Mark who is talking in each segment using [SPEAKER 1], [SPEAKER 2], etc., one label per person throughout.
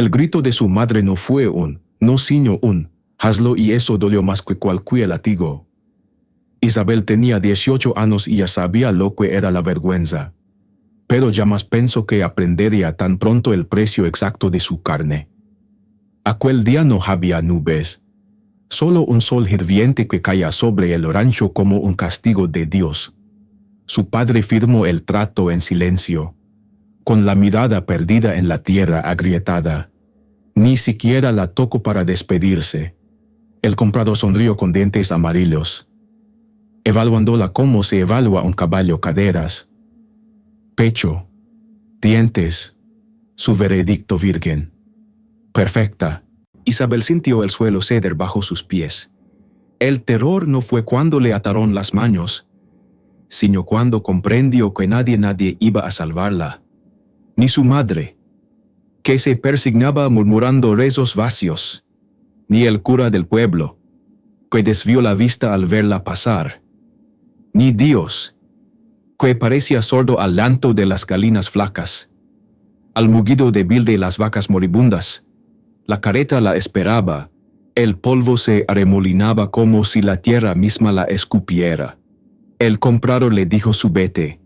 [SPEAKER 1] El grito de su madre no fue un, no sino un, hazlo, y eso dolió más que cualquier látigo. Isabel tenía 18 años y ya sabía lo que era la vergüenza. Pero jamás pensó que aprendería tan pronto el precio exacto de su carne. Aquel día no había nubes, solo un sol hirviente que caía sobre el rancho como un castigo de Dios. Su padre firmó el trato en silencio, con la mirada perdida en la tierra agrietada. Ni siquiera la tocó para despedirse. El comprador sonrió con dientes amarillos, evaluándola como se evalúa un caballo: caderas, pecho, dientes. Su veredicto virgen. Perfecta. Isabel sintió el suelo ceder bajo sus pies. El terror no fue cuando le ataron las manos, sino cuando comprendió que nadie iba a salvarla. Ni su madre, que se persignaba murmurando rezos vacíos, ni el cura del pueblo, que desvió la vista al verla pasar, ni Dios, que parecía sordo al llanto de las galinas flacas, al mugido débil de las vacas moribundas. La carreta la esperaba, el polvo se arremolinaba como si la tierra misma la escupiera. El comprador le dijo su vete.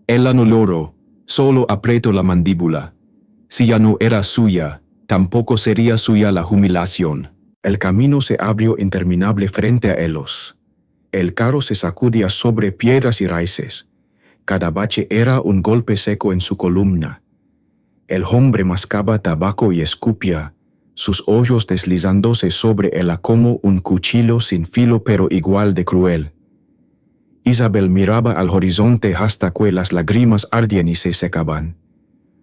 [SPEAKER 1] Ella no lloró, solo apretó la mandíbula. Si ya no era suya, tampoco sería suya la humillación. El camino se abrió interminable frente a ellos. El carro se sacudía sobre piedras y raíces. Cada bache era un golpe seco en su columna. El hombre mascaba tabaco y escupía, sus ojos deslizándose sobre ella como un cuchillo sin filo pero igual de cruel. Isabel miraba al horizonte hasta que las lágrimas ardían y se secaban.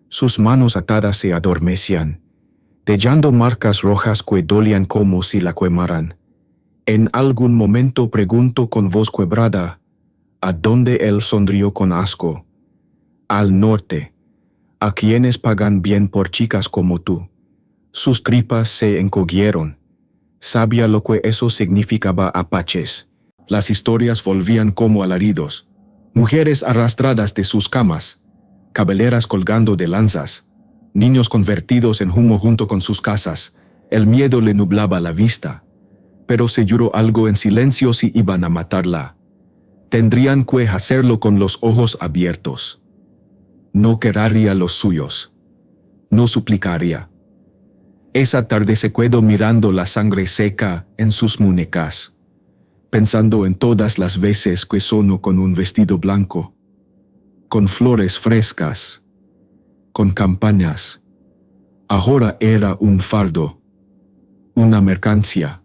[SPEAKER 1] Sus manos atadas se adormecían, dejando marcas rojas que dolían como si la quemaran. En algún momento preguntó con voz quebrada, ¿a dónde? Él sonrió con asco. Al norte, a quienes pagan bien por chicas como tú. Sus tripas se encogieron. Sabía lo que eso significaba: apaches. Las historias volvían como alaridos. Mujeres arrastradas de sus camas, cabelleras colgando de lanzas, niños convertidos en humo junto con sus casas. El miedo le nublaba la vista, pero se juró algo en silencio: si iban a matarla, tendrían que hacerlo con los ojos abiertos. No querría los suyos. No suplicaría. Esa tarde se quedó mirando la sangre seca en sus muñecas, pensando en todas las veces que sonó con un vestido blanco, con flores frescas, con campañas. Ahora era un fardo, una mercancía.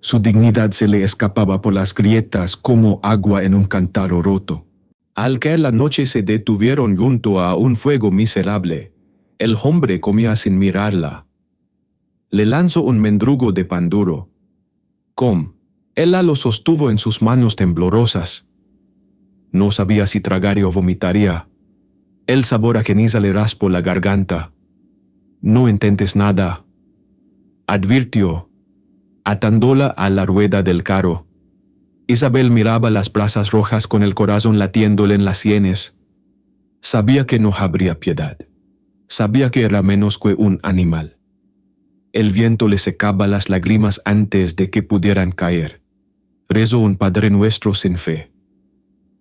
[SPEAKER 1] Su dignidad se le escapaba por las grietas como agua en un cántaro roto. Al caer la noche se detuvieron junto a un fuego miserable. El hombre comía sin mirarla. Le lanzó un mendrugo de pan duro. Ella lo sostuvo en sus manos temblorosas. No sabía si tragaría o vomitaría. El sabor a ceniza le raspó la garganta. No intentes nada, advirtió, atándola a la rueda del carro. Isabel miraba las brasas rojas con el corazón latiéndole en las sienes. Sabía que no habría piedad. Sabía que era menos que un animal. El viento le secaba las lágrimas antes de que pudieran caer. Rezó un Padre Nuestro sin fe.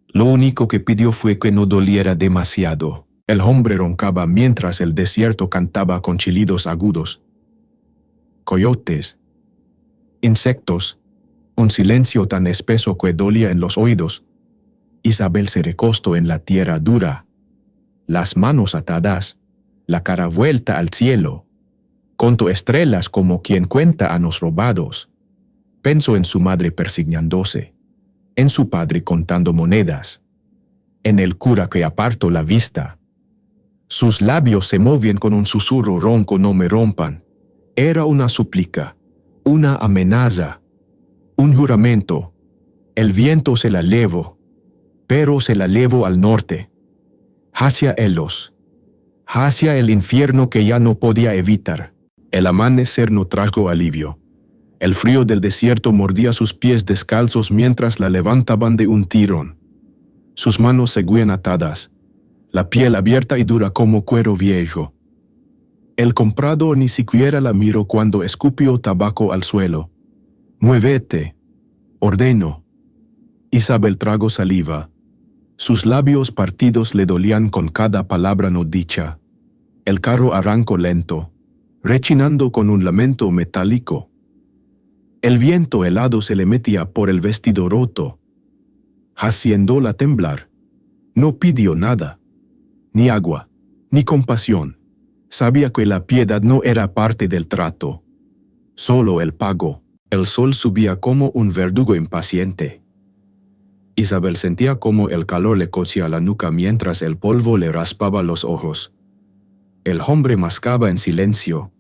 [SPEAKER 1] Lo único que pidió fue que no doliera demasiado. El hombre roncaba mientras el desierto cantaba con chillidos agudos. Coyotes, insectos, un silencio tan espeso que dolía en los oídos. Isabel se recostó en la tierra dura, las manos atadas, la cara vuelta al cielo. Contó estrellas como quien cuenta años robados. Pensó en su madre persignándose, en su padre contando monedas, en el cura que apartó la vista. Sus labios se movían con un susurro ronco: no me rompan. Era una súplica, una amenaza, un juramento. El viento se la llevó, pero se la llevó al norte, hacia Elos, hacia el infierno que ya no podía evitar. El amanecer no trajo alivio. El frío del desierto mordía sus pies descalzos mientras la levantaban de un tirón. Sus manos seguían atadas, la piel abierta y dura como cuero viejo. El comprador ni siquiera la miró cuando escupió tabaco al suelo. «Muévete», ordenó. Isabel tragó saliva. Sus labios partidos le dolían con cada palabra no dicha. El carro arrancó lento, rechinando con un lamento metálico. El viento helado se le metía por el vestido roto, haciéndola temblar. No pidió nada, ni agua, ni compasión. Sabía que la piedad no era parte del trato, solo el pago. El sol subía como un verdugo impaciente. Isabel sentía como el calor le cosía la nuca mientras el polvo le raspaba los ojos. El hombre mascaba en silencio.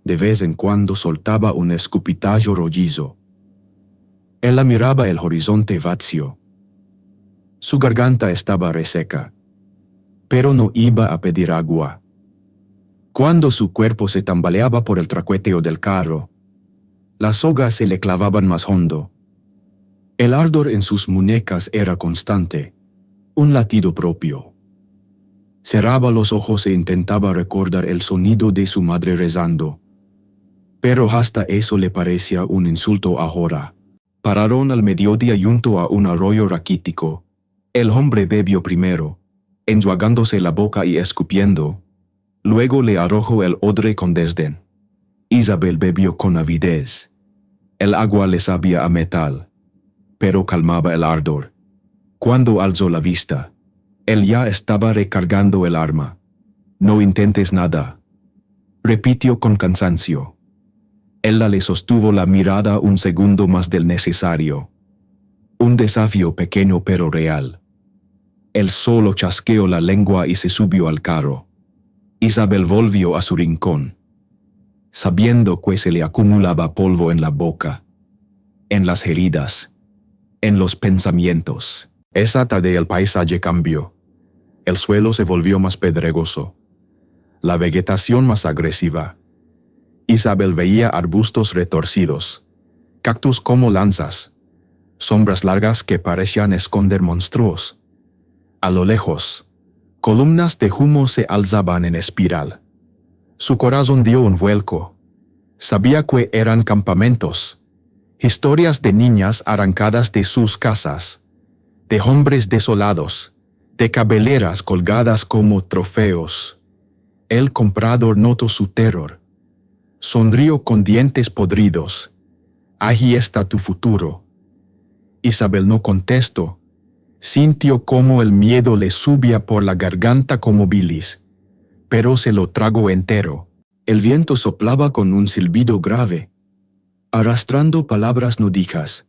[SPEAKER 1] De vez en cuando soltaba un escupitallo rollizo. Ella miraba el horizonte vacío. Su garganta estaba reseca, pero no iba a pedir agua. Cuando su cuerpo se tambaleaba por el traqueteo del carro, las sogas se le clavaban más hondo. El ardor en sus muñecas era constante, un latido propio. Cerraba los ojos e intentaba recordar el sonido de su madre rezando, pero hasta eso le parecía un insulto ahora. Pararon al mediodía junto a un arroyo raquítico. El hombre bebió primero, enjuagándose la boca y escupiendo. Luego le arrojó el odre con desdén. Isabel bebió con avidez. El agua le sabía a metal, pero calmaba el ardor. Cuando alzó la vista, él ya estaba recargando el arma. «No intentes nada», repitió con cansancio. Ella le sostuvo la mirada un segundo más del necesario. Un desafío pequeño pero real. Él solo chasqueó la lengua y se subió al carro. Isabel volvió a su rincón, sabiendo que se le acumulaba polvo en la boca, en las heridas, en los pensamientos. Esa tarde el paisaje cambió. El suelo se volvió más pedregoso, la vegetación más agresiva. Isabel veía arbustos retorcidos, cactus como lanzas, sombras largas que parecían esconder monstruos. A lo lejos, columnas de humo se alzaban en espiral. Su corazón dio un vuelco. Sabía que eran campamentos, historias de niñas arrancadas de sus casas, de hombres desolados, de cabelleras colgadas como trofeos. El comprador notó su terror. Sonrió con dientes podridos. «Ahí está tu futuro». Isabel no contestó. Sintió cómo el miedo le subía por la garganta como bilis, pero se lo tragó entero. El viento soplaba con un silbido grave, arrastrando palabras no dichas.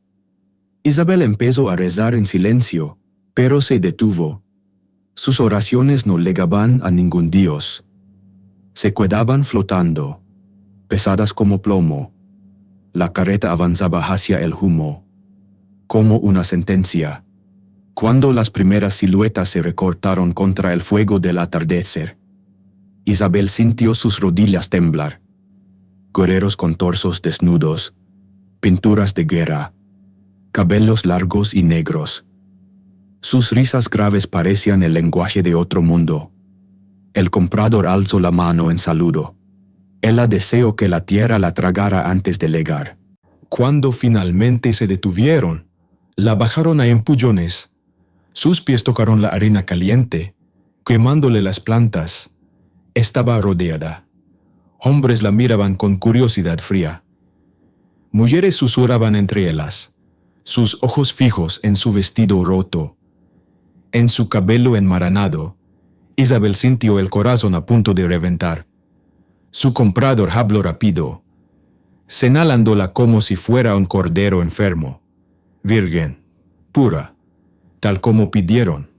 [SPEAKER 1] Isabel empezó a rezar en silencio, pero se detuvo. Sus oraciones no llegaban a ningún dios. Se quedaban flotando, pesadas como plomo. La carreta avanzaba hacia el humo, como una sentencia. Cuando las primeras siluetas se recortaron contra el fuego del atardecer, Isabel sintió sus rodillas temblar. Guerreros con torsos desnudos, pinturas de guerra, cabellos largos y negros. Sus risas graves parecían el lenguaje de otro mundo. El comprador alzó la mano en saludo. Ella deseó que la tierra la tragara antes de llegar. Cuando finalmente se detuvieron, la bajaron a empullones. Sus pies tocaron la arena caliente, quemándole las plantas. Estaba rodeada. Hombres la miraban con curiosidad fría. Mujeres susurraban entre ellas, sus ojos fijos en su vestido roto. En su cabello enmaranado, Isabel sintió el corazón a punto de reventar. Su comprador habló rápido, señalándola como si fuera un cordero enfermo. Virgen, pura, tal como pidieron.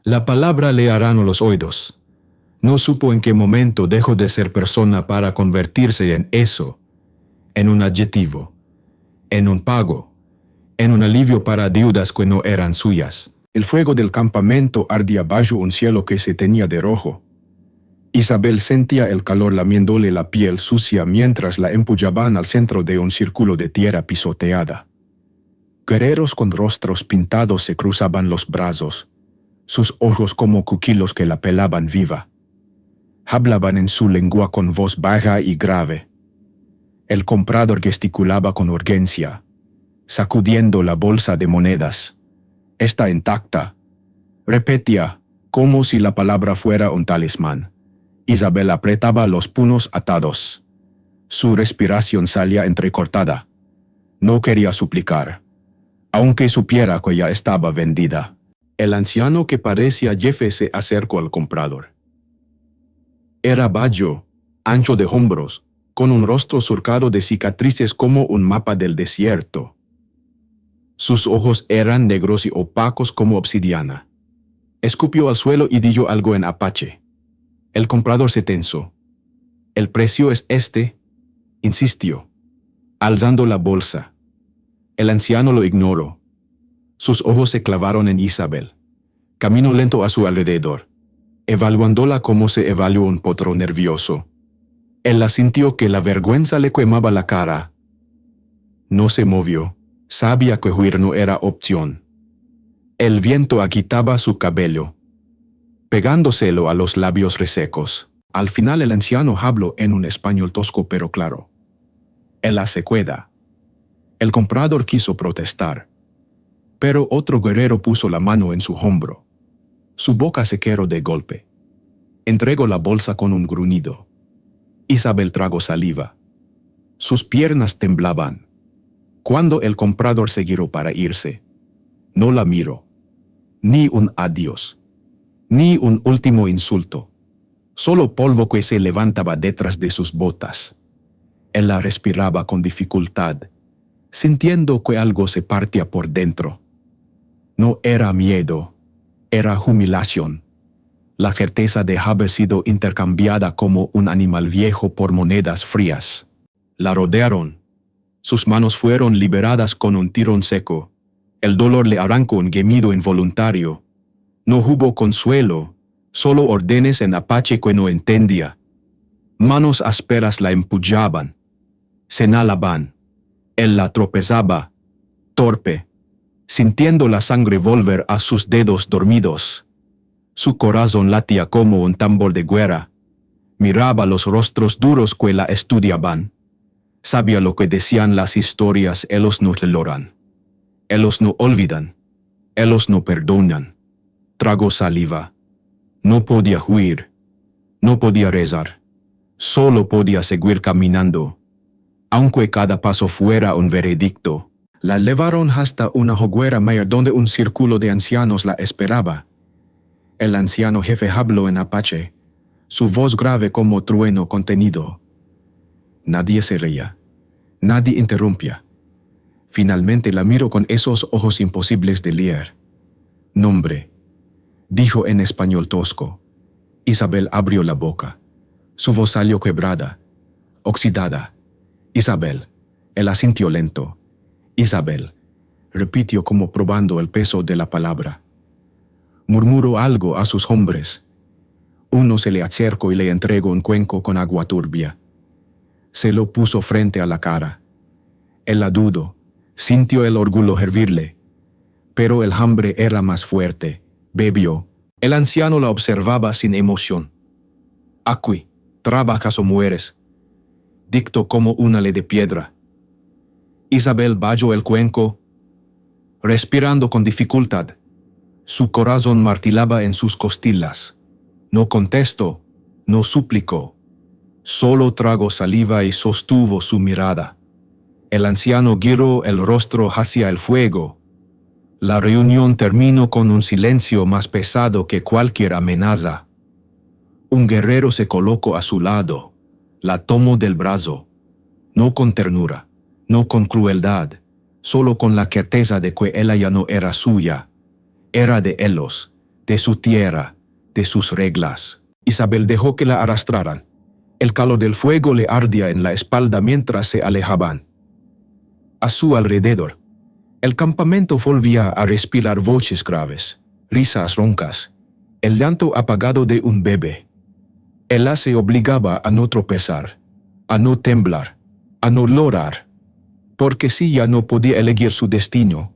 [SPEAKER 1] La palabra le aranó los oídos. No supo en qué momento dejó de ser persona para convertirse en eso, en un adjetivo, en un pago, en un alivio para deudas que no eran suyas. El fuego del campamento ardía bajo un cielo que se teñía de rojo. Isabel sentía el calor lamiéndole la piel sucia mientras la empujaban al centro de un círculo de tierra pisoteada. Guerreros con rostros pintados se cruzaban los brazos, sus ojos como cuchillos que la pelaban viva. Hablaban en su lengua con voz baja y grave. El comprador gesticulaba con urgencia, sacudiendo la bolsa de monedas. «Está intacta», repetía, como si la palabra fuera un talismán. Isabel apretaba los puños atados. Su respiración salía entrecortada. No quería suplicar, aunque supiera que ya estaba vendida. El anciano que parecía jefe se acercó al comprador. Era bajo, ancho de hombros, con un rostro surcado de cicatrices como un mapa del desierto. Sus ojos eran negros y opacos como obsidiana. Escupió al suelo y dijo algo en apache. El comprador se tensó. «El precio es este», insistió, alzando la bolsa. El anciano lo ignoró. Sus ojos se clavaron en Isabel. Caminó lento a su alrededor, evaluándola como se evalúa un potro nervioso. Él la sintió que la vergüenza le quemaba la cara. No se movió. Sabía que huir no era opción. El viento agitaba su cabello, pegándoselo a los labios resecos. Al final el anciano habló en un español tosco pero claro. «En la secuela». El comprador quiso protestar, pero otro guerrero puso la mano en su hombro. Su boca se quebró de golpe. Entregó la bolsa con un gruñido. Isabel tragó saliva. Sus piernas temblaban. Cuando el comprador se giró para irse, no la miró. Ni un adiós, ni un último insulto. Solo polvo que se levantaba detrás de sus botas. Él la respiraba con dificultad, sintiendo que algo se partía por dentro. No era miedo, era humillación. La certeza de haber sido intercambiada como un animal viejo por monedas frías. La rodearon. Sus manos fueron liberadas con un tirón seco. El dolor le arrancó un gemido involuntario. No hubo consuelo, solo órdenes en apache que no entendía. Manos ásperas la empujaban, señalaban. Él la tropezaba, torpe, sintiendo la sangre volver a sus dedos dormidos. Su corazón latía como un tambor de guerra. Miraba los rostros duros que la estudiaban. Sabía lo que decían las historias, ellos no lloran. Ellos no olvidan. Ellos no perdonan. Tragó saliva. No podía huir. No podía rezar. Solo podía seguir caminando. Aunque cada paso fuera un veredicto. La llevaron hasta una hoguera mayor donde un círculo de ancianos la esperaba. El anciano jefe habló en apache, su voz grave como trueno contenido. Nadie se reía. Nadie interrumpía. Finalmente la miró con esos ojos imposibles de leer. «Nombre», dijo en español tosco. Isabel abrió la boca. Su voz salió quebrada, oxidada. «Isabel». Él asintió lento. «Isabel», repitió como probando el peso de la palabra. Murmuró algo a sus hombres. Uno se le acercó y le entregó un cuenco con agua turbia. Se lo puso frente a la cara. Él la dudó, sintió el orgullo hervirle. Pero el hambre era más fuerte. Bebió. El anciano la observaba sin emoción. «Aquí, trabajas o mueres», dictó como una ley de piedra. Isabel bajó el cuenco, respirando con dificultad. Su corazón martillaba en sus costillas. No contestó, no suplicó. Solo tragó saliva y sostuvo su mirada. El anciano giró el rostro hacia el fuego. La reunión terminó con un silencio más pesado que cualquier amenaza. Un guerrero se colocó a su lado. La tomó del brazo. No con ternura, no con crueldad, solo con la certeza de que ella ya no era suya. Era de ellos, de su tierra, de sus reglas. Isabel dejó que la arrastraran. El calor del fuego le ardía en la espalda mientras se alejaban. A su alrededor, el campamento volvía a respirar voces graves, risas roncas, el llanto apagado de un bebé. Ella se obligaba a no tropezar, a no temblar, a no llorar, porque si ya no podía elegir su destino,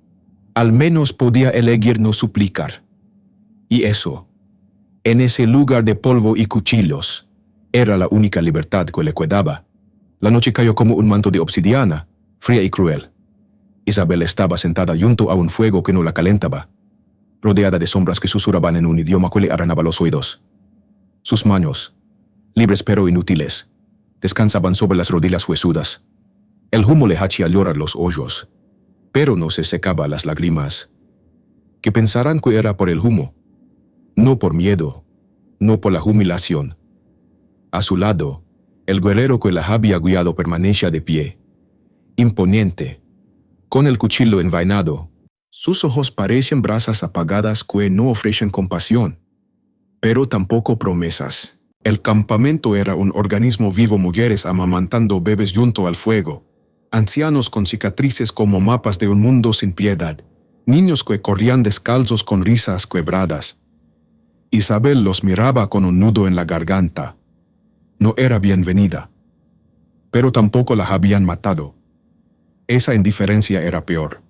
[SPEAKER 1] al menos podía elegir no suplicar. Y eso, en ese lugar de polvo y cuchillos, Era la única libertad que le quedaba. La noche cayó como un manto de obsidiana, fría y cruel. Isabel estaba sentada junto a un fuego que no la calentaba, rodeada de sombras que susurraban en un idioma que le arranaba los oídos. Sus manos, libres pero inútiles, descansaban sobre las rodillas huesudas. El humo le hacía llorar los ojos, pero no se secaba las lágrimas. ¿Qué pensarán que era por el humo? No por miedo, no por la humillación. A su lado, el guerrero que la había guiado permanecía de pie, imponente, con el cuchillo envainado. Sus ojos parecían brasas apagadas que no ofrecen compasión, pero tampoco promesas. El campamento era un organismo vivo, mujeres amamantando bebés junto al fuego, ancianos con cicatrices como mapas de un mundo sin piedad, niños que corrían descalzos con risas quebradas. Isabel los miraba con un nudo en la garganta. No era bienvenida, pero tampoco la habían matado. Esa indiferencia era peor.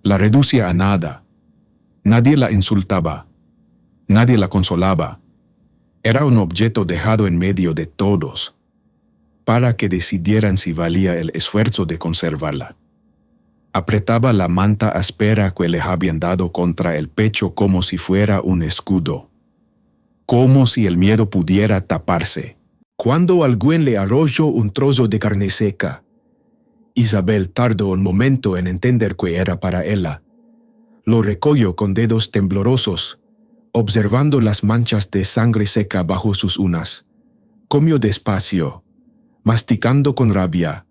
[SPEAKER 1] La reducía a nada. Nadie la insultaba. Nadie la consolaba. Era un objeto dejado en medio de todos, para que decidieran si valía el esfuerzo de conservarla. Apretaba la manta áspera que le habían dado contra el pecho como si fuera un escudo, como si el miedo pudiera taparse. Cuando alguien le arrolló un trozo de carne seca, Isabel tardó un momento en entender que era para ella. Lo recogió con dedos temblorosos, observando las manchas de sangre seca bajo sus uñas. Comió despacio, masticando con rabia.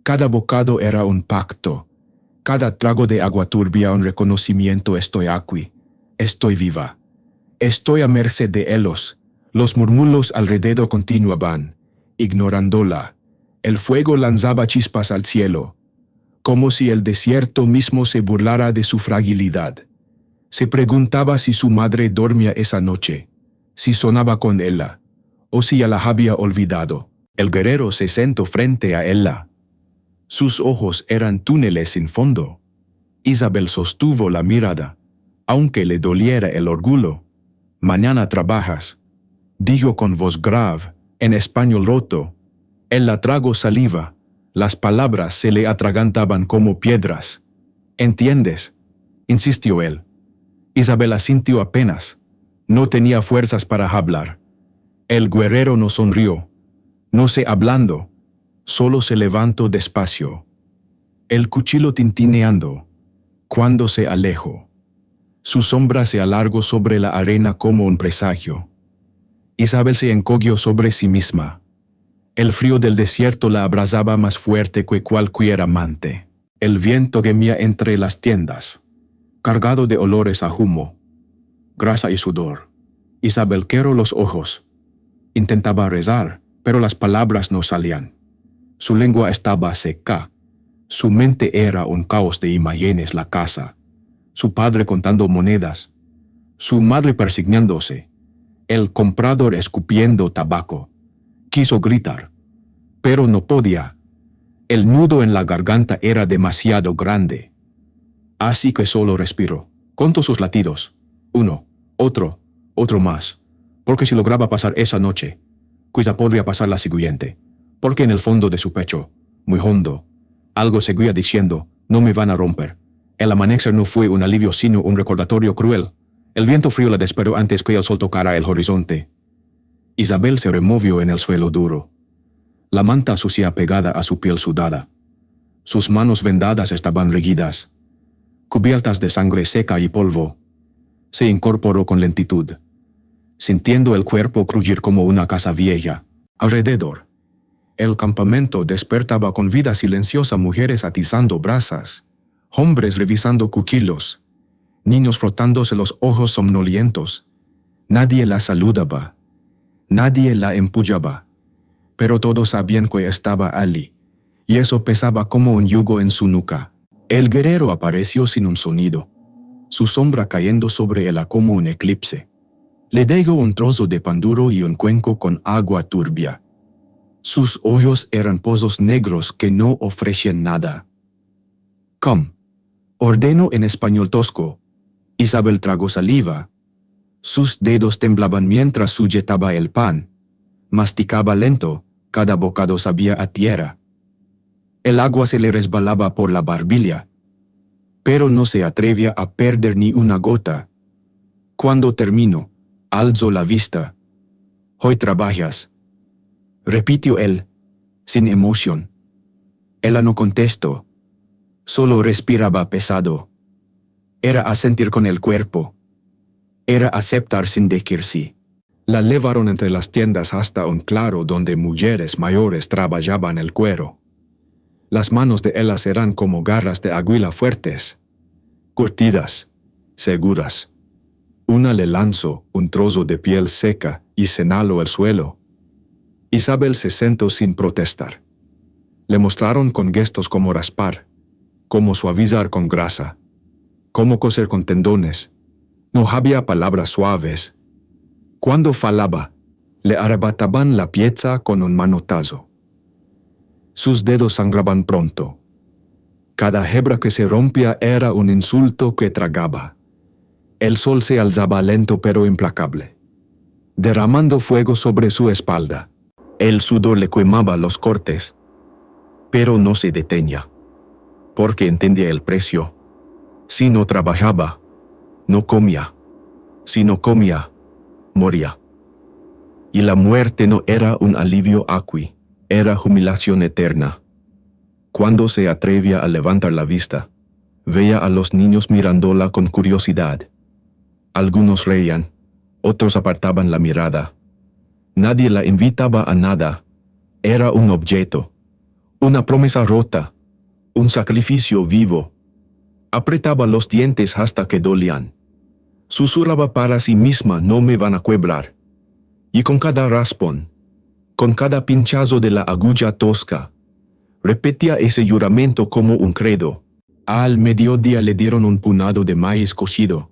[SPEAKER 1] Cada bocado era un pacto, cada trago de agua turbia un reconocimiento: estoy aquí, estoy viva, estoy a merced de ellos. Los murmullos alrededor continuaban, ignorándola. El fuego lanzaba chispas al cielo, como si el desierto mismo se burlara de su fragilidad. Se preguntaba si su madre dormía esa noche, si sonaba con ella, o si ya la había olvidado. El guerrero se sentó frente a ella. Sus ojos eran túneles sin fondo. Isabel sostuvo la mirada, aunque le doliera el orgullo. «Mañana trabajas», dijo con voz grave, en español roto. Ella tragó saliva. Las palabras se le atragantaban como piedras. «¿Entiendes?», insistió él. Isabel asintió apenas. No tenía fuerzas para hablar. El guerrero no sonrió, no se hablando, solo se levantó despacio, el cuchillo tintineando. Cuando se alejó, su sombra se alargó sobre la arena como un presagio. Isabel se encogió sobre sí misma. El frío del desierto la abrasaba más fuerte que cualquier amante. El viento gemía entre las tiendas, cargado de olores a humo, grasa y sudor. Isabel cerró los ojos. Intentaba rezar, pero las palabras no salían. Su lengua estaba seca. Su mente era un caos de imágenes: la casa, su padre contando monedas, su madre persignándose, el comprador escupiendo tabaco. Quiso gritar, pero no podía. El nudo en la garganta era demasiado grande. Así que solo respiró. Contó sus latidos. Uno, otro más. Porque si lograba pasar esa noche, quizá podría pasar la siguiente. Porque en el fondo de su pecho, muy hondo, algo seguía diciendo: no me van a romper. El amanecer no fue un alivio sino un recordatorio cruel. El viento frío la despertó antes que el sol tocara el horizonte. Isabel se removió en el suelo duro. La manta sucia pegada a su piel sudada. Sus manos vendadas estaban rígidas, cubiertas de sangre seca y polvo. Se incorporó con lentitud, sintiendo el cuerpo crujir como una casa vieja. Alrededor, el campamento despertaba con vida silenciosa: mujeres atizando brasas, hombres revisando cuchillos, niños frotándose los ojos somnolientos. Nadie la saludaba, nadie la empullaba, pero todos sabían que estaba allí, y eso pesaba como un yugo en su nuca. El guerrero apareció sin un sonido, su sombra cayendo sobre él como un eclipse. Le dejó un trozo de pan duro y un cuenco con agua turbia. Sus ojos eran pozos negros que no ofrecían nada. «Come», ordenó en español tosco. Isabel tragó saliva. Sus dedos temblaban mientras sujetaba el pan.
[SPEAKER 2] Masticaba lento, cada bocado sabía a tierra. El agua se le resbalaba por la barbilla, pero no se atrevía a perder ni una gota. Cuando terminó, alzó la vista. «Hoy trabajas», repitió él, sin emoción. Ella no contestó, solo respiraba pesado. Era asentir con el cuerpo. Era aceptar sin decir sí.
[SPEAKER 1] La llevaron entre las tiendas hasta un claro donde mujeres mayores trabajaban el cuero. Las manos de ellas eran como garras de águila fuertes, curtidas, seguras. Una le lanzó un trozo de piel seca y señaló el suelo. Isabel se sentó sin protestar. Le mostraron con gestos cómo raspar, cómo suavizar con grasa, cómo coser con tendones. No había palabras suaves. Cuando falaba, le arrebataban la pieza con un manotazo. Sus dedos sangraban pronto. Cada hebra que se rompía era un insulto que tragaba. El sol se alzaba lento pero implacable, derramando fuego sobre su espalda. El sudor le quemaba los cortes, pero no se detenía, porque entendía el precio. Si no trabajaba, no comía. Si no comía, moría. Y la muerte no era un alivio aquí, era humillación eterna. Cuando se atrevía a levantar la vista, veía a los niños mirándola con curiosidad. Algunos reían, otros apartaban la mirada. Nadie la invitaba a nada. Era un objeto, una promesa rota, un sacrificio vivo. Apretaba los dientes hasta que dolían. Susurraba para sí misma: no me van a quebrar. Y con cada raspón, con cada pinchazo de la aguja tosca, repetía ese juramento como un credo. Al mediodía le dieron un punado de maíz cocido.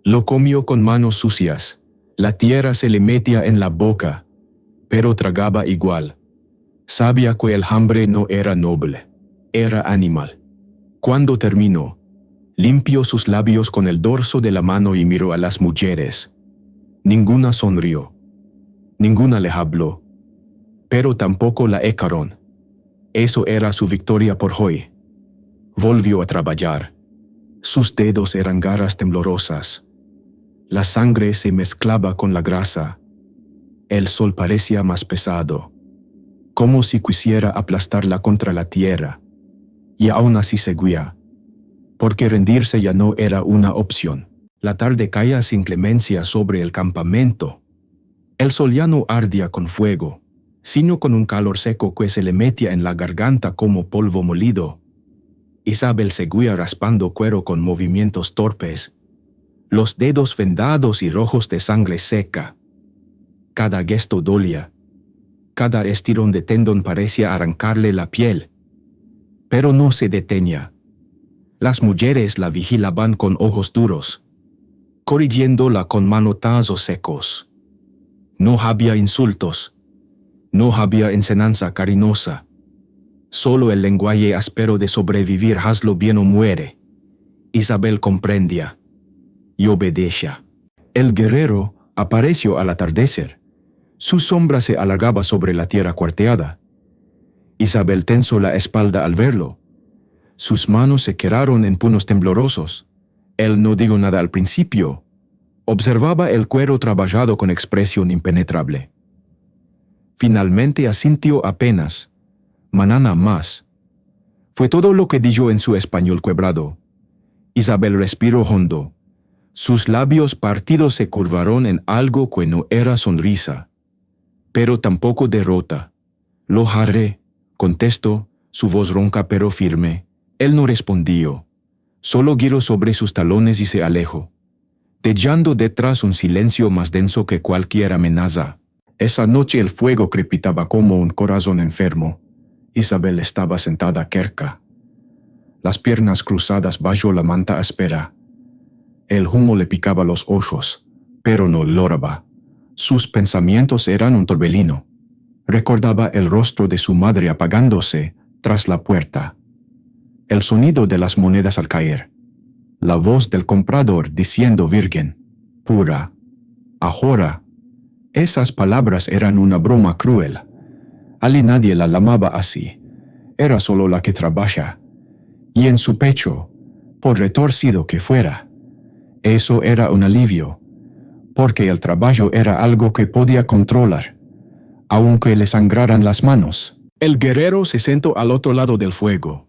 [SPEAKER 1] Lo comió con manos sucias. La tierra se le metía en la boca, pero tragaba igual. Sabía que el hambre no era noble, era animal. Cuando terminó, limpió sus labios con el dorso de la mano y miró a las mujeres. Ninguna sonrió. Ninguna le habló. Pero tampoco la echaron. Eso era su victoria por hoy. Volvió a trabajar. Sus dedos eran garras temblorosas. La sangre se mezclaba con la grasa. El sol parecía más pesado, como si quisiera aplastarla contra la tierra. Y aún así seguía, porque rendirse ya no era una opción. La tarde caía sin clemencia sobre el campamento. El sol ya no ardía con fuego, sino con un calor seco que se le metía en la garganta como polvo molido. Isabel seguía raspando cuero con movimientos torpes, los dedos vendados y rojos de sangre seca. Cada gesto dolía. Cada estirón de tendón parecía arrancarle la piel. Pero no se detenía. Las mujeres la vigilaban con ojos duros, corrigiéndola con manotazos secos. No había insultos. No había enseñanza cariñosa. Solo el lenguaje áspero de sobrevivir, hazlo bien o muere. Isabel comprendía y obedecía. El guerrero apareció al atardecer. Su sombra se alargaba sobre la tierra cuarteada. Isabel tensó la espalda al verlo. Sus manos se quedaron en puños temblorosos. Él no dijo nada al principio. Observaba el cuero trabajado con expresión impenetrable. Finalmente asintió apenas. Mañana más. Fue todo lo que dijo en su español quebrado. Isabel respiró hondo. Sus labios partidos se curvaron en algo que no era sonrisa, pero tampoco derrota. Lo haré, contestó, su voz ronca pero firme. Él no respondió. Solo giró sobre sus talones y se alejó, dejando detrás un silencio más denso que cualquier amenaza. Esa noche el fuego crepitaba como un corazón enfermo. Isabel estaba sentada cerca, las piernas cruzadas bajo la manta áspera. El humo le picaba los ojos, pero no lloraba. Sus pensamientos eran un torbellino. Recordaba el rostro de su madre apagándose tras la puerta, el sonido de las monedas al caer, la voz del comprador diciendo virgen, pura. Ahora,
[SPEAKER 2] Esas palabras eran una broma cruel. Ali nadie la llamaba así. Era solo la que trabaja. Y en su pecho, por retorcido que fuera, eso era un alivio, porque el trabajo era algo que podía controlar, aunque le sangraran las manos.
[SPEAKER 1] El guerrero se sentó al otro lado del fuego.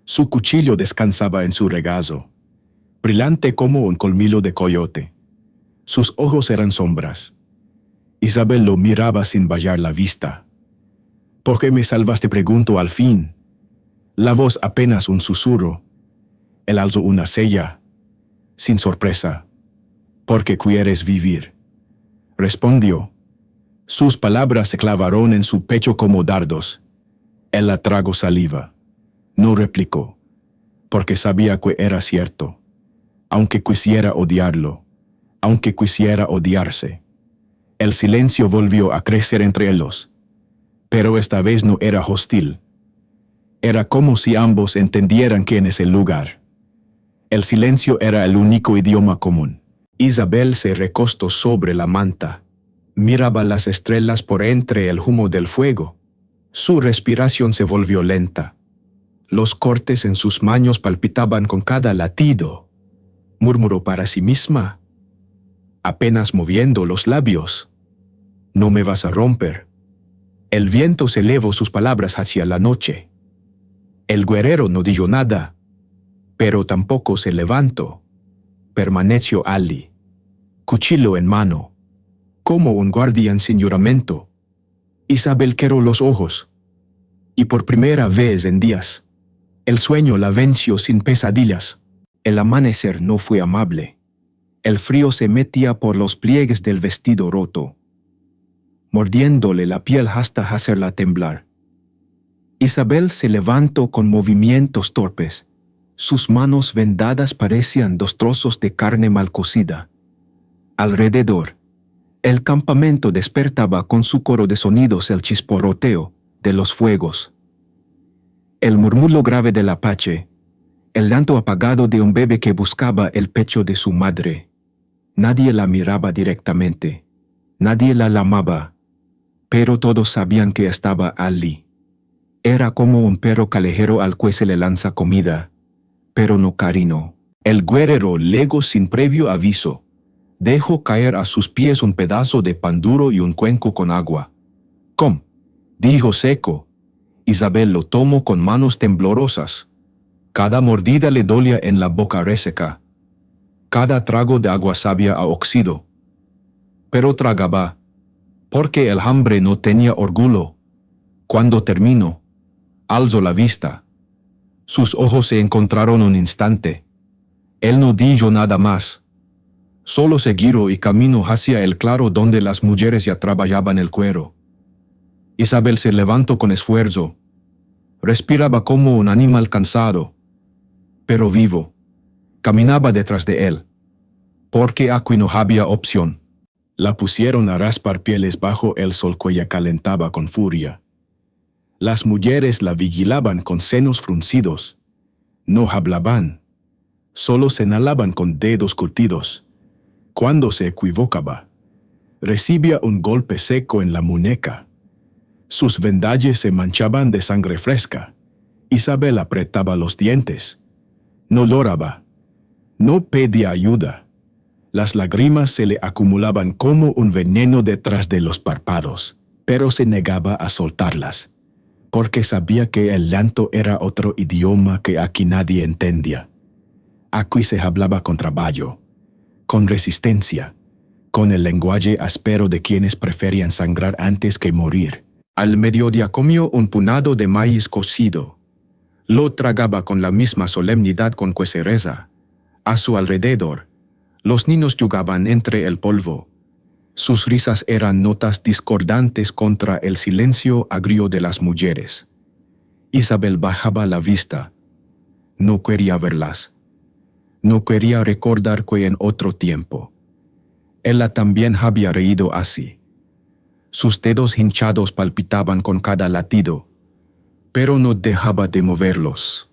[SPEAKER 1] Su cuchillo descansaba en su regazo, brillante como un colmillo de coyote. Sus ojos eran sombras. Isabel lo miraba sin bajar la vista. ¿Por qué me salvaste? Preguntó al fin. La voz apenas un susurro. Él alzó una ceja, sin sorpresa. «Porque quieres vivir», respondió. Sus palabras se clavaron en su pecho como dardos. Él la tragó saliva. No replicó, porque sabía que era cierto. Aunque quisiera odiarlo, aunque quisiera odiarse. El silencio volvió a crecer entre ellos. Pero esta vez no era hostil. Era como si ambos entendieran que en ese lugar el silencio era el único idioma común. Isabel se recostó sobre la manta. Miraba las estrellas por entre el humo del fuego. Su respiración se volvió lenta. Los cortes en sus manos palpitaban con cada latido. Murmuró para sí misma, apenas moviendo los labios: «No me vas a romper». El viento se elevó sus palabras hacia la noche. El guerrero no dijo nada, pero tampoco se levantó. Permaneció Ali, cuchillo en mano, como un guardián sin juramento. Isabel cerró los ojos, y por primera vez en días, el sueño la venció sin pesadillas. El amanecer no fue amable. El frío se metía por los pliegues del vestido roto, mordiéndole la piel hasta hacerla temblar. Isabel se levantó con movimientos torpes. Sus manos vendadas parecían dos trozos de carne mal cocida. Alrededor, el campamento despertaba con su coro de sonidos el chisporroteo de los fuegos, el murmullo grave del apache, el llanto apagado de un bebé que buscaba el pecho de su madre. Nadie la miraba directamente, nadie la llamaba, pero todos sabían que estaba Ali. Era como un perro callejero al que se le lanza comida, pero no cariño. El guerrero legó sin previo aviso. Dejó caer a sus pies un pedazo de pan duro y un cuenco con agua. «Com», dijo seco. Isabel lo tomó con manos temblorosas. Cada mordida le dolía en la boca reseca. Cada trago de agua sabía a óxido. Pero tragaba, porque el hambre no tenía orgullo. Cuando terminó, alzó la vista. Sus ojos se encontraron un instante. Él no dijo nada más. Solo se giró y caminó hacia el claro donde las mujeres ya trabajaban el cuero. Isabel se levantó con esfuerzo. Respiraba como un animal cansado, pero vivo. Caminaba detrás de él, porque aquí no había opción. La pusieron a raspar pieles bajo el sol que ella calentaba con furia. Las mujeres la vigilaban con senos fruncidos. No hablaban, solo señalaban con dedos curtidos. Cuando se equivocaba, recibía un golpe seco en la muñeca. Sus vendalles se manchaban de sangre fresca. Isabel apretaba los dientes. No lloraba, no pedía ayuda. Las lágrimas se le acumulaban como un veneno detrás de los párpados, pero se negaba a soltarlas, porque sabía que el llanto era otro idioma que aquí nadie entendía. Aquí se hablaba con trabajo, con resistencia, con el lenguaje áspero de quienes preferían sangrar antes que morir. Al mediodía comió un punado de maíz cocido. Lo tragaba con la misma solemnidad con que se reza. A su alrededor, los niños jugaban entre el polvo. Sus risas eran notas discordantes contra el silencio agrio de las mujeres. Isabel bajaba la vista. No quería verlas. No quería recordar que en otro tiempo ella también había reído así. Sus dedos hinchados palpitaban con cada latido, pero no dejaba de moverlos,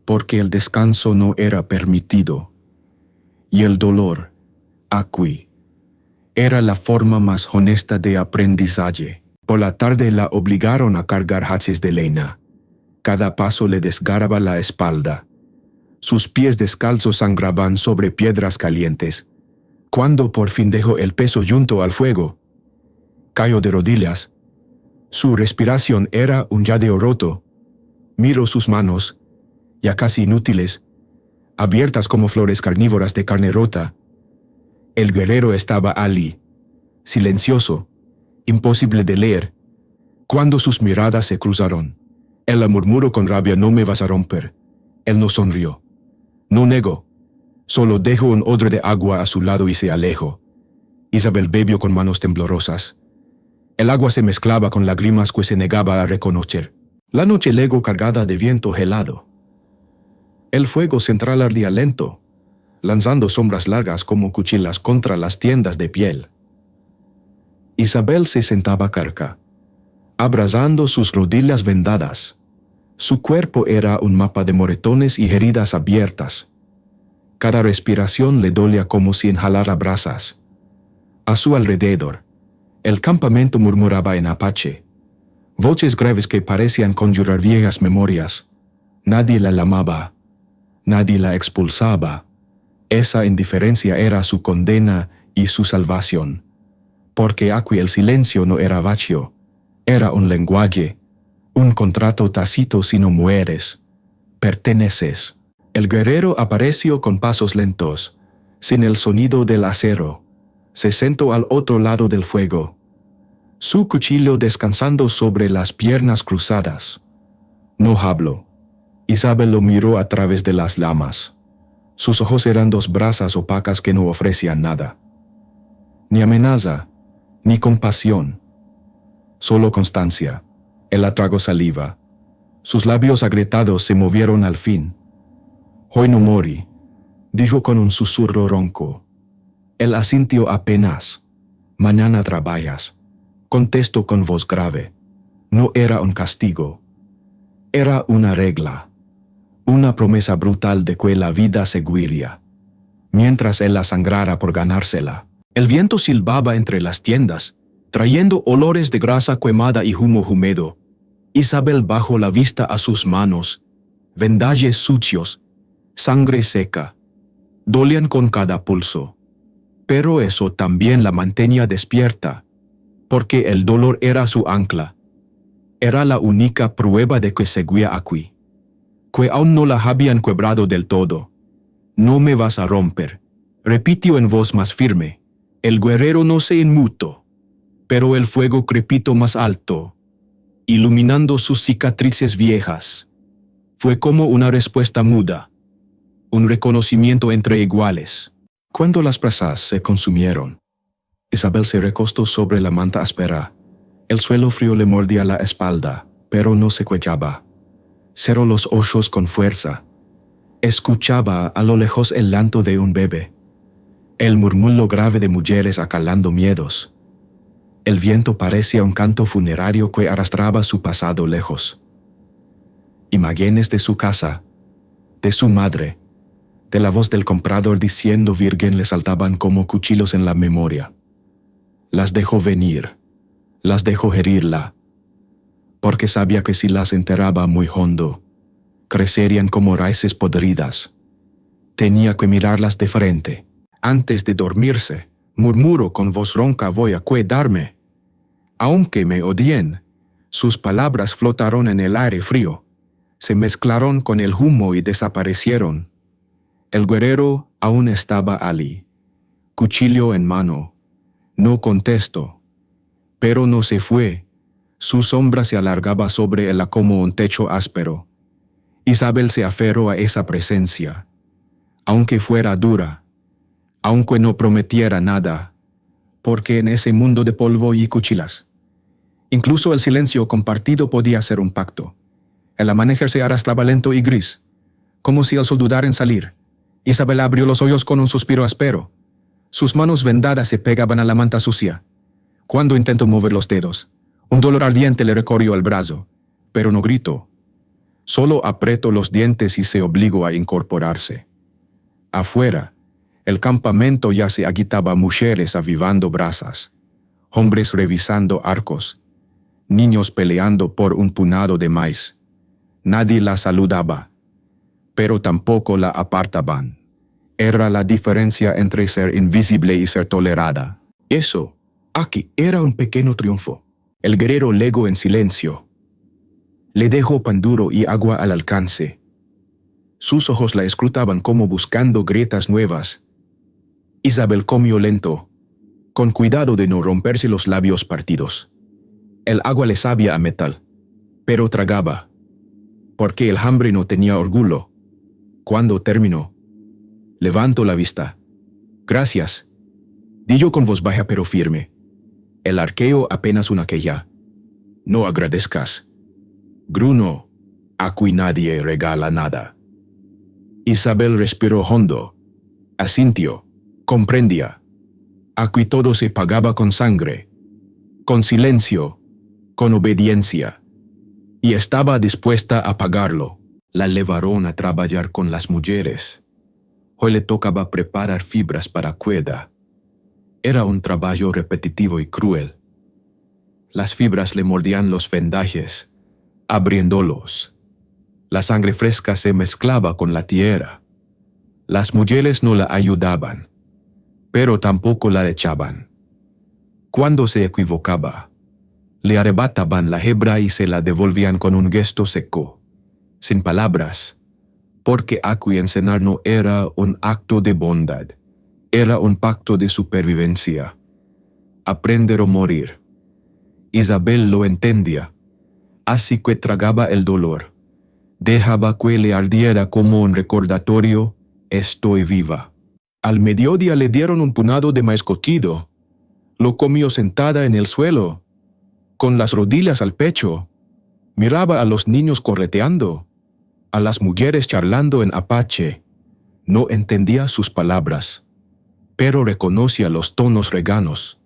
[SPEAKER 1] porque el descanso no era permitido, y el dolor, aquí,
[SPEAKER 2] Era la forma más honesta de aprendizaje. Por la tarde la obligaron a cargar haches de leña. Cada paso le desgarraba la espalda. Sus pies descalzos sangraban sobre piedras calientes. Cuando por fin dejó el peso junto al fuego, cayó de rodillas. Su respiración era un lladeo roto. Miró sus manos, ya casi inútiles, abiertas como flores carnívoras de carne rota. El guerrero estaba allí, silencioso, imposible de leer. Cuando sus miradas se cruzaron, él la murmuró con rabia: «No me vas a romper». Él no sonrió. No negó. Solo dejó un odre de agua a su lado y se alejó. Isabel bebió con manos temblorosas. El agua se mezclaba con lágrimas que se negaba a reconocer. La noche llegó cargada de viento helado. El fuego central ardía lento, lanzando sombras largas como cuchillas contra las tiendas de piel. Isabel se sentaba cerca, abrazando sus rodillas vendadas. Su cuerpo era un mapa de moretones y heridas abiertas. Cada respiración le dolía como si inhalara brasas. A su alrededor, el campamento murmuraba en apache. Voces graves que parecían conjurar viejas memorias. Nadie la llamaba. Nadie la expulsaba. Esa indiferencia era su condena y su salvación. Porque aquí el silencio no era vacío. Era un lenguaje. Un contrato tácito: si no mueres, perteneces. El guerrero apareció con pasos lentos, sin el sonido del acero. Se sentó al otro lado del fuego, su cuchillo descansando sobre las piernas cruzadas. No habló. Isabel lo miró a través de las llamas. Sus ojos eran dos brasas opacas que no ofrecían nada. Ni amenaza, ni compasión. Solo constancia. Él tragó saliva. Sus labios agrietados se movieron al fin. «Hoy no morí», dijo con un susurro ronco. Él asintió apenas. «Mañana trabajas», contestó con voz grave. No era un castigo. Era una regla. Una promesa brutal de que la vida seguiría, mientras él la sangrara por ganársela. El viento silbaba entre las tiendas, trayendo olores de grasa quemada y humo húmedo. Isabel bajó la vista a sus manos. Vendajes sucios, sangre seca, dolían con cada pulso. Pero eso también la mantenía despierta, porque el dolor era su ancla. Era la única prueba de que seguía aquí, que aún no la habían quebrado del todo. «No me vas a romper», repitió en voz más firme. El guerrero no se inmutó, pero el fuego crepitó más alto, iluminando sus cicatrices viejas. Fue como una respuesta muda, un reconocimiento entre iguales. Cuando las brasas se consumieron, Isabel se recostó sobre la manta áspera. El suelo frío le mordía la espalda, pero no se cuellaba. Cerró los ojos con fuerza. Escuchaba a lo lejos el llanto de un bebé, el murmullo grave de mujeres acalando miedos. El viento parecía un canto funerario que arrastraba su pasado lejos. Imágenes de su casa, de su madre, de la voz del comprador diciendo virgen le saltaban como cuchillos en la memoria. Las dejó venir, las dejó herirla, porque sabía que si las enterraba muy hondo, crecerían como raíces podridas. Tenía que mirarlas de frente. Antes de dormirse, murmuró con voz ronca: «Voy a cuidarme. Aunque me odien». Sus palabras flotaron en el aire frío, se mezclaron con el humo y desaparecieron. El guerrero aún estaba allí, cuchillo en mano. No contestó, pero no se fue. Su sombra se alargaba sobre él como un techo áspero. Isabel se aferró a esa presencia, aunque fuera dura, aunque no prometiera nada, porque en ese mundo de polvo y cuchillas, incluso el silencio compartido podía ser un pacto. El amanecer se arrastraba lento y gris, como si el sol dudara en salir. Isabel abrió los ojos con un suspiro áspero. Sus manos vendadas se pegaban a la manta sucia. Cuando intentó mover los dedos, un dolor ardiente le recorrió el brazo, pero no gritó. Solo apretó los dientes y se obligó a incorporarse. Afuera, El campamento ya se agitaba, mujeres avivando brasas, hombres revisando arcos, niños peleando por un punado de maíz. Nadie la saludaba, pero tampoco la apartaban. Era la diferencia entre ser invisible y ser tolerada. Eso, aquí, era un pequeño triunfo. El guerrero legó en silencio. Le dejó pan duro y agua al alcance. Sus ojos la escrutaban como buscando grietas nuevas. Isabel comió lento, con cuidado de no romperse los labios partidos. El agua le sabía a metal, pero tragaba, porque el hambre no tenía orgullo. Cuando terminó, levantó la vista. «Gracias», dijo con voz baja pero firme. El arqueo apenas una queja. «No agradezcas. Gruno, aquí nadie regala nada». Isabel respiró hondo. Asintió. Comprendía. Aquí todo se pagaba con sangre, con silencio, con obediencia. Y estaba dispuesta a pagarlo. La llevaron a trabajar con las mujeres. Hoy le tocaba preparar fibras para cuerda. Era un trabajo repetitivo y cruel. Las fibras le mordían los vendajes, abriéndolos. La sangre fresca se mezclaba con la tierra. Las mujeres no la ayudaban, pero tampoco la echaban. Cuando se equivocaba, le arrebataban la hebra y se la devolvían con un gesto seco, sin palabras, porque aquí enseñar no era un acto de bondad, era un pacto de supervivencia. Aprender o morir. Isabel lo entendía, así que tragaba el dolor. Dejaba que le ardiera como un recordatorio: estoy viva. Al mediodía le dieron un punado de maíz cocido. Lo comió sentada en el suelo, con las rodillas al pecho. Miraba a los niños correteando, a las mujeres charlando en apache. No entendía sus palabras, pero reconocía los tonos reganos,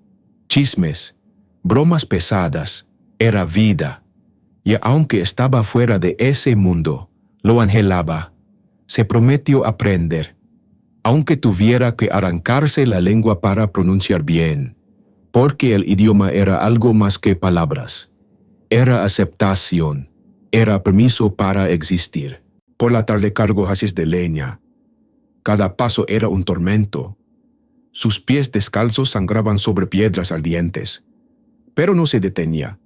[SPEAKER 2] chismes, bromas pesadas. Era vida. Y aunque estaba fuera de ese mundo, lo anhelaba. Se prometió aprender, aunque tuviera que arrancarse la lengua para pronunciar bien, porque el idioma era algo más que palabras. Era aceptación, era permiso para existir. Por la tarde cargó haces de leña. Cada paso era un tormento. Sus pies descalzos sangraban sobre piedras ardientes, pero no se detenía.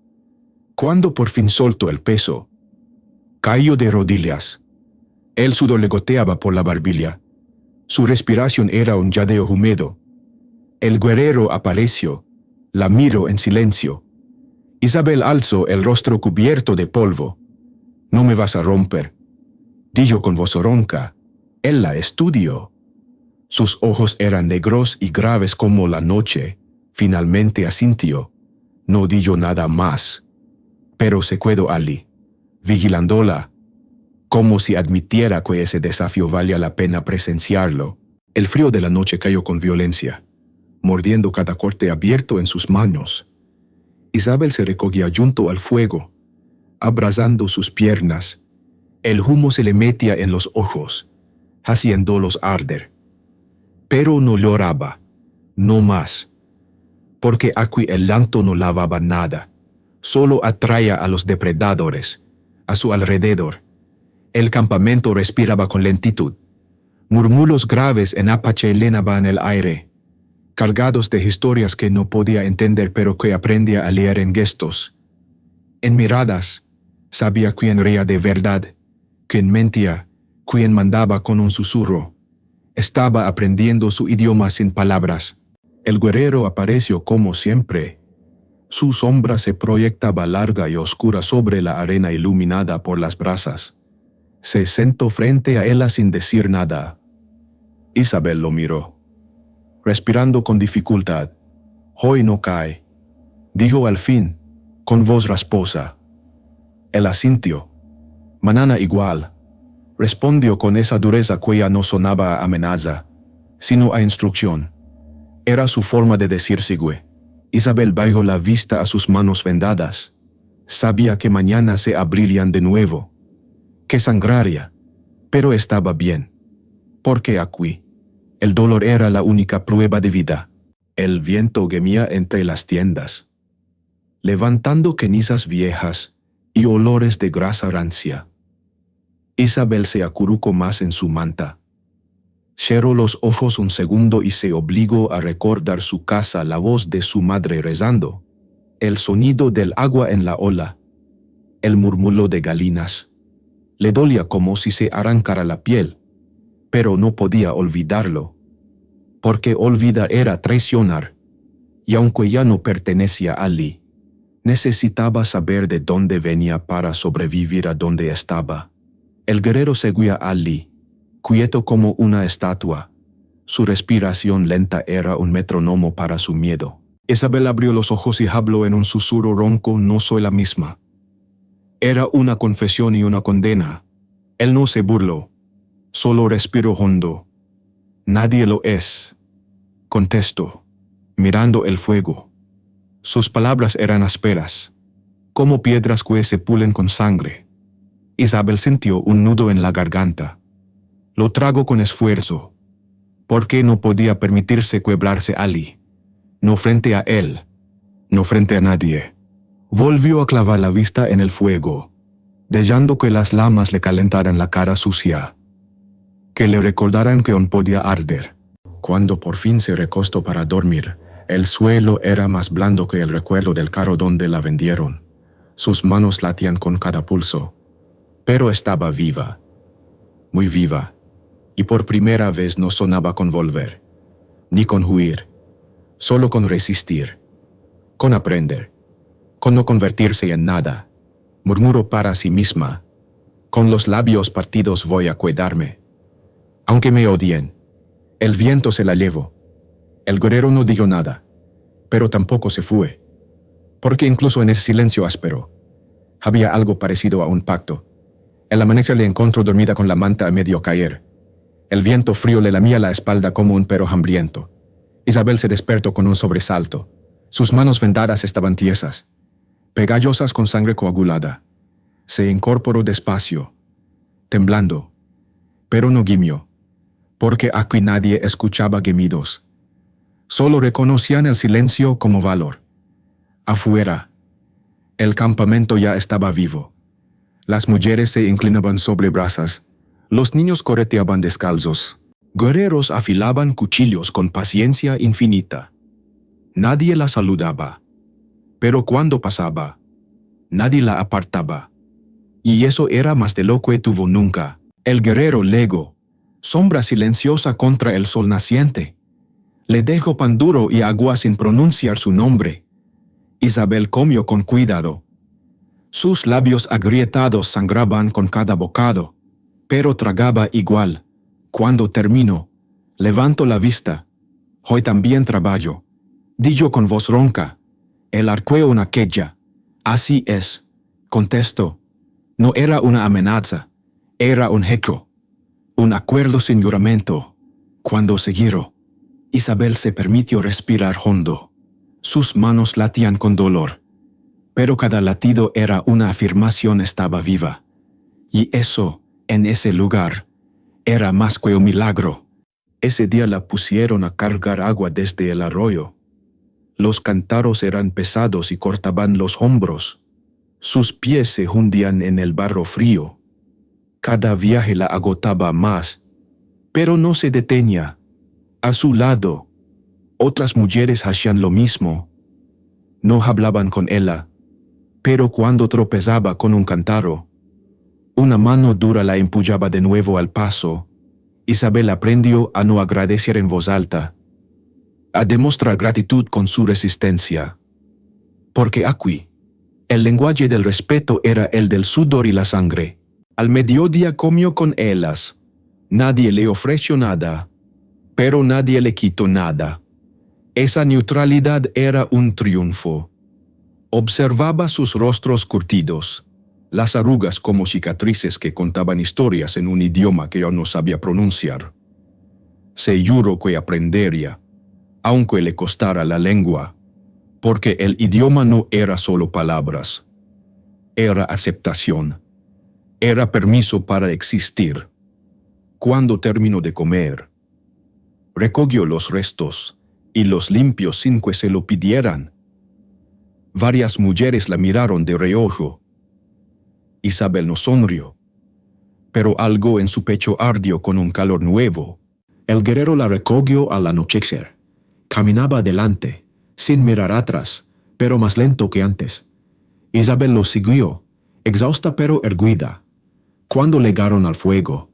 [SPEAKER 2] Cuando por fin soltó el peso, cayó de rodillas. El sudor le goteaba por la barbilla. Su respiración era un jadeo húmedo. El guerrero apareció. La miró en silencio. Isabel alzó el rostro cubierto de polvo. «No me vas a romper», dijo con voz ronca. Él la estudió. Sus ojos eran negros y graves como la noche. Finalmente asintió. No dijo nada más, pero se quedó allí, vigilándola, como si admitiera que ese desafío valía la pena presenciarlo. El frío de la noche cayó con violencia, mordiendo cada corte abierto en sus manos. Isabel se recogía junto al fuego, abrazando sus piernas. El humo se le metía en los ojos, haciéndolos arder. Pero no lloraba, no más, porque aquí el llanto no lavaba nada, solo atraía a los depredadores a su alrededor. El campamento respiraba con lentitud. Murmullos graves en apache llenaban el aire, cargados de historias que no podía entender pero que aprendía a leer en gestos. En miradas, sabía quién reía de verdad, quién mentía, quién mandaba con un susurro. Estaba aprendiendo su idioma sin palabras. El guerrero apareció como siempre. Su sombra se proyectaba larga y oscura sobre la arena iluminada por las brasas. Se sentó frente a ella sin decir nada. Isabel lo miró, respirando con dificultad. «Hoy no cae», dijo al fin, con voz rasposa. Él asintió. «Mañana igual», respondió con esa dureza que ya no sonaba a amenaza, sino a instrucción. Era su forma de decir sigue. Isabel bajó la vista a sus manos vendadas. Sabía que mañana se abrirían de nuevo, que sangraría, pero estaba bien, porque aquí,
[SPEAKER 1] El dolor era la única prueba de vida. El viento gemía entre las tiendas, levantando cenizas viejas y olores de grasa rancia. Isabel se acurrucó más en su manta. Cerró los ojos un segundo y se obligó a recordar su casa, la voz de su madre rezando, el sonido del agua en la ola, el murmullo de galinas. Le dolía como si se arrancara la piel, pero no podía olvidarlo, porque olvidar era traicionar, y aunque ya no pertenecía a Ali, necesitaba saber de dónde venía para sobrevivir a donde estaba. El guerrero seguía a Ali, quieto como una estatua. Su respiración lenta era un metrónomo para su miedo. Isabel abrió los ojos y habló en un susurro ronco: no soy la misma. Era una confesión y una condena. Él no se burló, solo respiró hondo. Nadie lo es, contestó, mirando el fuego. Sus palabras eran ásperas, como piedras que se pulen con sangre. Isabel sintió un nudo en la garganta. Lo tragó con esfuerzo, porque no podía permitirse quebrarse Ali. No frente a él, no frente a nadie. Volvió a clavar la vista en el fuego, dejando que las llamas le calentaran la cara sucia, que le recordaran que aún podía arder. Cuando por fin se recostó para dormir, el suelo era más blando que el recuerdo del carro donde la vendieron. Sus manos latían con cada pulso, pero estaba viva, muy viva, y por primera vez no sonaba con volver, ni con huir, solo con resistir, con aprender, con no convertirse en nada. Murmuró para sí misma: con los labios partidos voy a cuidarme. Aunque me odien, el viento se la llevó. El guerrero no dijo nada, pero tampoco se fue, porque incluso en ese silencio áspero había algo parecido a un pacto. El amanecer le encontró dormida con la manta a medio caer. El viento frío le lamía la espalda como un perro hambriento. Isabel se despertó con un sobresalto. Sus manos vendadas estaban tiesas, pegajosas con sangre coagulada. Se incorporó despacio, temblando, pero no gimió, porque aquí nadie escuchaba gemidos. Solo reconocían el silencio como valor. Afuera, el campamento ya estaba vivo. Las mujeres se inclinaban sobre brasas, los niños correteaban descalzos. Guerreros afilaban cuchillos con paciencia infinita. Nadie la saludaba, pero cuando pasaba, nadie la apartaba. Y eso era más de lo que tuvo nunca. El guerrero Lego, sombra silenciosa contra el sol naciente, le dejó pan duro y agua sin pronunciar su nombre. Isabel comió con cuidado. Sus labios agrietados sangraban con cada bocado, pero tragaba igual. Cuando terminó, levantó la vista. Hoy también trabajo, dijo con voz ronca. El arqueo una queja. Así es, contestó. No era una amenaza, era un hecho, un acuerdo sin juramento. Cuando se giró, Isabel se permitió respirar hondo. Sus manos latían con dolor, pero cada latido era una afirmación: estaba viva. Y eso, en ese lugar, era más que un milagro. Ese día la pusieron a cargar agua desde el arroyo. Los cántaros eran pesados y cortaban los hombros. Sus pies se hundían en el barro frío. Cada viaje la agotaba más, pero no se detenía. A su lado, otras mujeres hacían lo mismo. No hablaban con ella, pero cuando tropezaba con un cántaro, una mano dura la empujaba de nuevo al paso. Isabel aprendió a no agradecer en voz alta, a demostrar gratitud con su resistencia. Porque aquí, el lenguaje del respeto era el del sudor y la sangre. Al mediodía comió con ellas. Nadie le ofreció nada, pero nadie le quitó nada. Esa neutralidad era un triunfo. Observaba sus rostros curtidos, las arrugas como cicatrices que contaban historias en un idioma que yo no sabía pronunciar. Se juró que aprendería, aunque le costara la lengua, porque el idioma no era solo palabras, era aceptación, era permiso para existir. Cuando terminó de comer,
[SPEAKER 2] Recogió los restos y los limpió sin que se lo pidieran. Varias mujeres la miraron de reojo. Isabel no sonrió, pero algo en su pecho ardió con un calor nuevo. El guerrero la recogió al anochecer. Caminaba adelante, sin mirar atrás, pero más lento que antes. Isabel lo siguió, exhausta pero erguida. Cuando llegaron al fuego,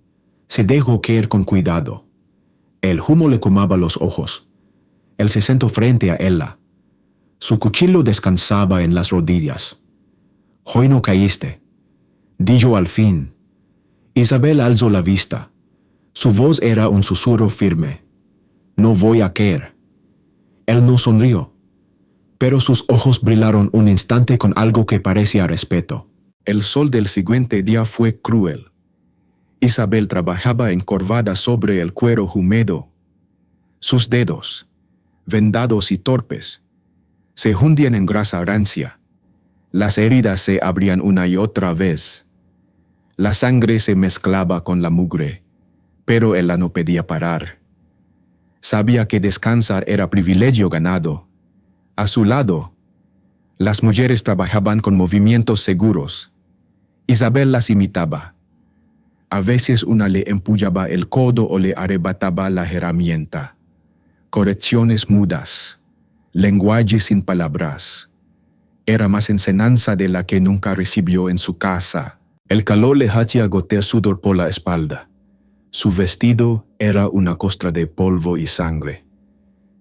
[SPEAKER 2] se dejó caer con cuidado. El humo le quemaba los ojos. Él se sentó frente a ella. Su cuchillo descansaba en las rodillas. «Hoy no caíste», dijo al fin. Isabel alzó la vista. Su voz era un susurro firme. «No voy a caer». Él no sonrió, pero sus ojos brillaron un instante con algo que parecía respeto. El sol del siguiente día fue cruel. Isabel trabajaba encorvada sobre el cuero húmedo. Sus dedos, vendados y torpes, se hundían en grasa rancia. Las heridas se abrían una y otra vez. La sangre se mezclaba con la mugre, pero ella no podía parar. Sabía que descansar era privilegio ganado. A su lado, las mujeres trabajaban con movimientos seguros. Isabel las imitaba. A veces una le empuñaba el codo o le arrebataba la herramienta. Correcciones mudas, lenguaje sin palabras. Era más enseñanza de la que nunca recibió en su casa. El calor le hacía gotear sudor por la espalda. Su vestido era una costra de polvo y sangre.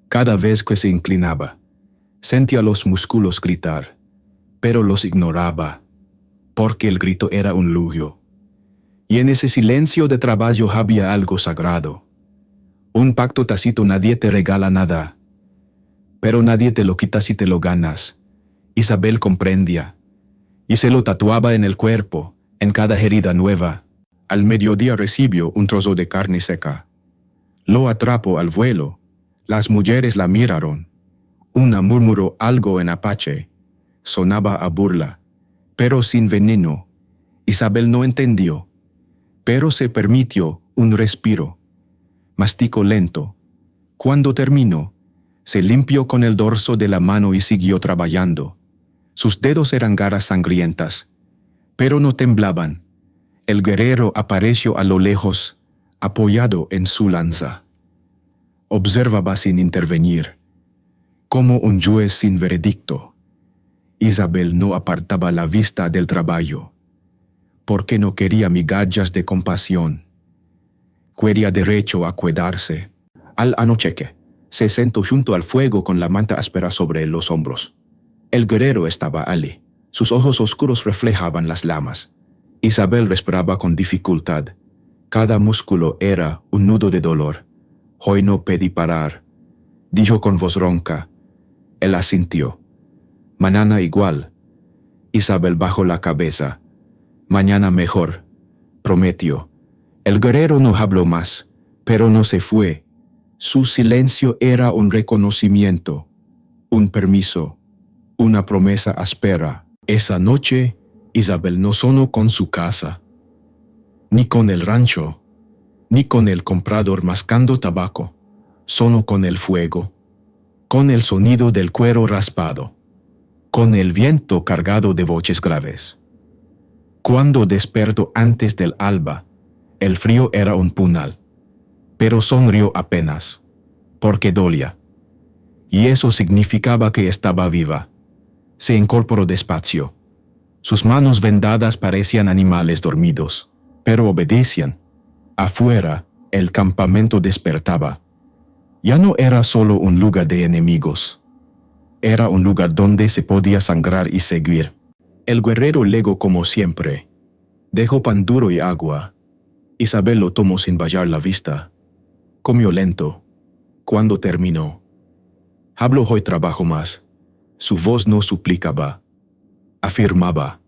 [SPEAKER 2] Cada vez que se inclinaba, sentía los músculos gritar, pero los ignoraba, porque el grito era un lujo. Y en ese silencio de trabajo había algo sagrado. Un pacto tácito: nadie te regala nada, pero nadie te lo quita si te lo ganas. Isabel comprendía, y se lo tatuaba en el cuerpo, en cada herida nueva. Al mediodía recibió un trozo de carne seca. Lo atrapó al vuelo. Las mujeres la miraron. Una murmuró algo en apache. Sonaba a burla, pero sin veneno. Isabel no entendió, pero se permitió un respiro. Masticó lento. Cuando terminó, se limpió con el dorso de la mano y siguió trabajando. Sus dedos eran garras sangrientas, pero no temblaban. El guerrero apareció a lo lejos, apoyado en su lanza. Observaba sin intervenir, como un juez sin veredicto. Isabel no apartaba la vista del trabajo, porque no quería migajas de compasión. Quería derecho a cuidarse. Al anochecer, se sentó junto al fuego con la manta áspera sobre los hombros. El guerrero estaba allí. Sus ojos oscuros reflejaban las llamas. Isabel respiraba con dificultad. Cada músculo era un nudo de dolor. «Hoy no pedí parar», dijo con voz ronca. Él asintió. «Mañana igual». Isabel bajó la cabeza. «Mañana mejor», prometió. El guerrero no habló más, pero no se fue. Su silencio era un reconocimiento, un permiso, una promesa áspera. Esa noche, Isabel no sonó con su casa, ni con el rancho, ni con el comprador mascando tabaco. Sonó con el fuego, con el sonido del cuero raspado, con el viento cargado de voces graves. Cuando despertó antes del alba, el frío era un puñal, pero sonrió apenas, porque dolía. Y eso significaba que estaba viva. Se incorporó despacio. Sus manos vendadas parecían animales dormidos, pero obedecían. Afuera, el campamento despertaba. Ya no era solo un lugar de enemigos. Era un lugar donde se podía sangrar y seguir. El guerrero legó como siempre. Dejó pan duro y agua. Isabel lo tomó sin bajar la vista. Comió lento. Cuando terminó, habló: «Hoy trabajo más». Su voz no suplicaba, afirmaba.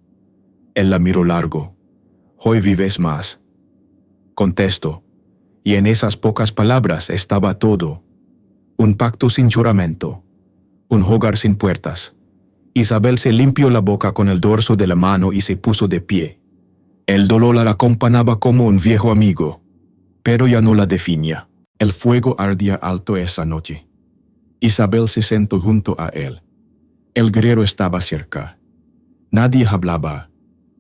[SPEAKER 2] Él la miró largo. «Hoy vives más», contestó, y en esas pocas palabras estaba todo. Un pacto sin juramento, un hogar sin puertas. Isabel se limpió la boca con el dorso de la mano y se puso de pie. El dolor la acompañaba como un viejo amigo, pero ya no la definía.
[SPEAKER 1] El fuego ardía alto esa noche. Isabel se sentó junto a él. El guerrero estaba cerca. Nadie hablaba,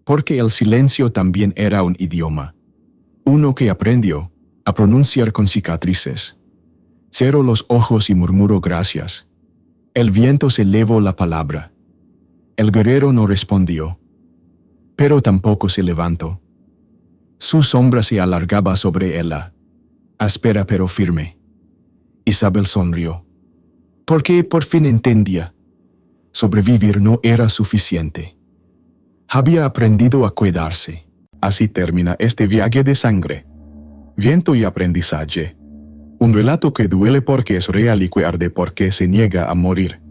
[SPEAKER 1] porque el silencio también era un idioma. Uno que aprendió a pronunciar con cicatrices. Cerró los ojos y murmuró gracias. El viento se elevó la palabra. El guerrero no respondió, pero tampoco se levantó. Su sombra se alargaba sobre ella, áspera pero firme. Isabel sonrió, porque por fin entendía. Sobrevivir no era suficiente. Había aprendido a cuidarse. Así termina este viaje de sangre, viento y aprendizaje. Un relato que duele porque es real y que arde porque se niega a morir.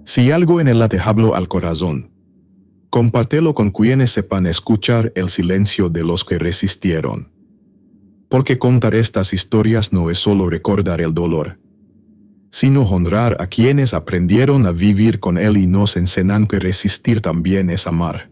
[SPEAKER 1] Si algo en él te habló al corazón, compártelo con quienes sepan escuchar el silencio de los que resistieron. Porque contar estas historias no es solo recordar el dolor, sino honrar a quienes aprendieron a vivir con él y nos enseñan que resistir también es amar.